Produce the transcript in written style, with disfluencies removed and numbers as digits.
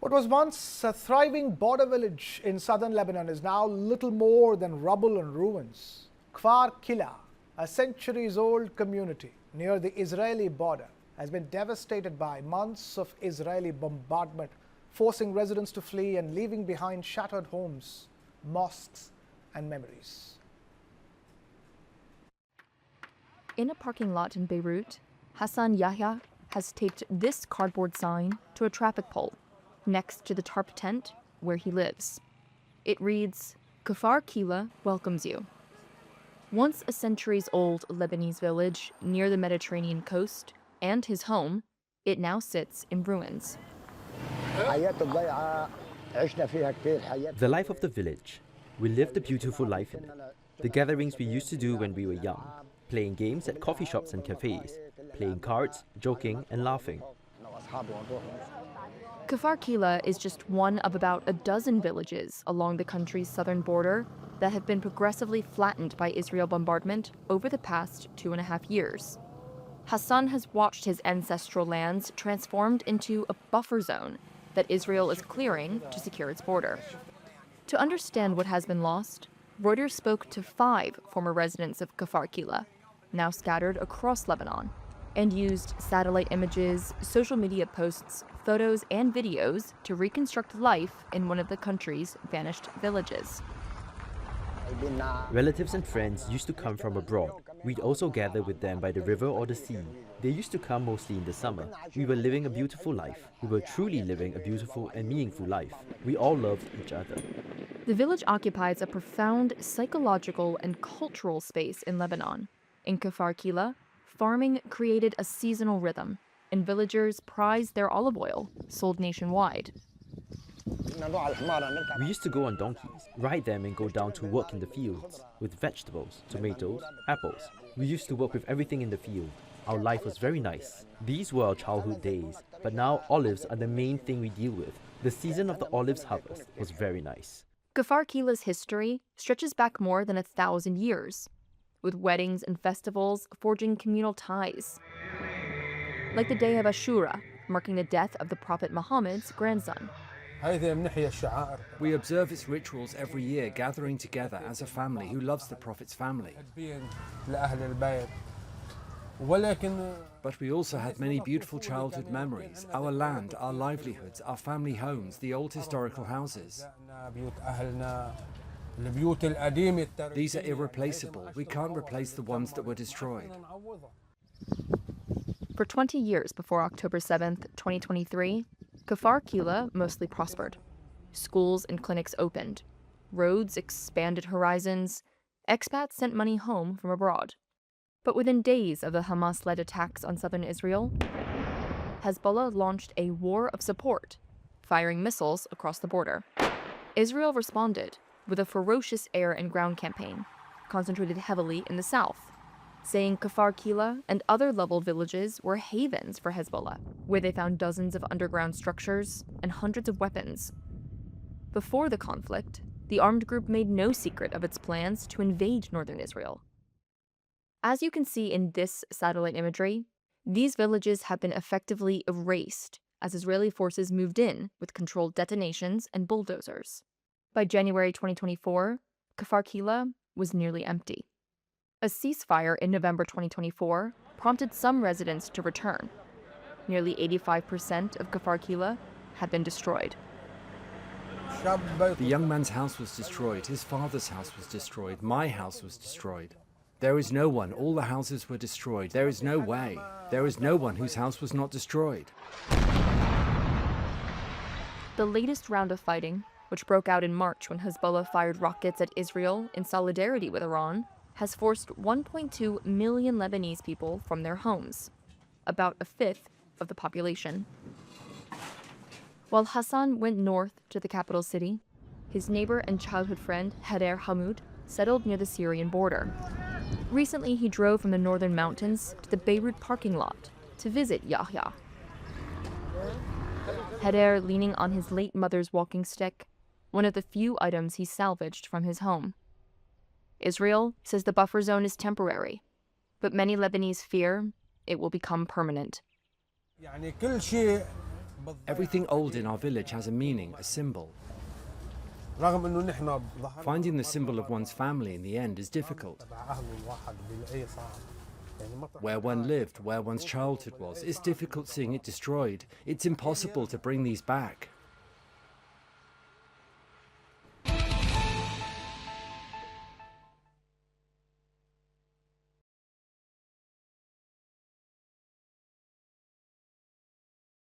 What was once a thriving border village in southern Lebanon is now little more than rubble and ruins. Kfar Kila, a centuries-old community near the Israeli border, has been devastated by months of Israeli bombardment, forcing residents to flee and leaving behind shattered homes, mosques, and memories. In a parking lot in Beirut, Hassan Yahya has taped this cardboard sign to a traffic pole next to the tarp tent where he lives. It reads, "Kfar Kila welcomes you." Once a centuries-old Lebanese village near the Mediterranean coast and his home, it now sits in ruins. The life of the village. We lived a beautiful life in it. The gatherings we used to do when we were young, playing games at coffee shops and cafes, playing cards, joking and laughing. Kfar Kila is just one of about a dozen villages along the country's southern border that have been progressively flattened by Israel bombardment over the past 2.5 years. Hassan has watched his ancestral lands transformed into a buffer zone that Israel is clearing to secure its border. To understand what has been lost, Reuters spoke to 5 former residents of Kfar Kila, now scattered across Lebanon, and used satellite images, social media posts, photos, and videos to reconstruct life in one of the country's vanished villages. Relatives and friends used to come from abroad. We'd also gather with them by the river or the sea. They used to come mostly in the summer. We were living a beautiful life. We were truly living a beautiful and meaningful life. We all loved each other. The village occupies a profound psychological and cultural space in Lebanon. In Kfar Kila, farming created a seasonal rhythm, and villagers prized their olive oil, sold nationwide. We used to go on donkeys, ride them and go down to work in the fields, with vegetables, tomatoes, apples. We used to work with everything in the field. Our life was very nice. These were our childhood days, but now olives are the main thing we deal with. The season of the olives harvest was very nice. Kfar Kila's history stretches back more than 1,000 years, with weddings and festivals forging communal ties. Like the day of Ashura, marking the death of the Prophet Muhammad's grandson. We observe its rituals every year, gathering together as a family who loves the Prophet's family. But we also had many beautiful childhood memories, our land, our livelihoods, our family homes, the old historical houses. These are irreplaceable. We can't replace the ones that were destroyed. For 20 years before October 7th, 2023, Kfar Kila mostly prospered. Schools and clinics opened. Roads expanded horizons. Expats sent money home from abroad. But within days of the Hamas-led attacks on southern Israel, Hezbollah launched a war of support, firing missiles across the border. Israel responded with a ferocious air and ground campaign, concentrated heavily in the south, saying Kfar Kila and other leveled villages were havens for Hezbollah, where they found dozens of underground structures and hundreds of weapons. Before the conflict, the armed group made no secret of its plans to invade northern Israel. As you can see in this satellite imagery, these villages have been effectively erased as Israeli forces moved in with controlled detonations and bulldozers. By January 2024, Kfar Kila was nearly empty. A ceasefire in November 2024 prompted some residents to return. Nearly 85% of Kfar Kila had been destroyed. The young man's house was destroyed, his father's house was destroyed, my house was destroyed. There is no one, all the houses were destroyed. There is no way. There is no one whose house was not destroyed. The latest round of fighting, which broke out in March when Hezbollah fired rockets at Israel in solidarity with Iran, has forced 1.2 million Lebanese people from their homes, about a fifth of the population. While Hassan went north to the capital city, his neighbor and childhood friend Hader Hamoud settled near the Syrian border. Recently, he drove from the northern mountains to the Beirut parking lot to visit Yahya. Hader leaning on his late mother's walking stick, one of the few items he salvaged from his home. Israel says the buffer zone is temporary, but many Lebanese fear it will become permanent. Everything old in our village has a meaning, a symbol. Finding the symbol of one's family in the end is difficult. Where one lived, where one's childhood was, it's difficult seeing it destroyed. It's impossible to bring these back.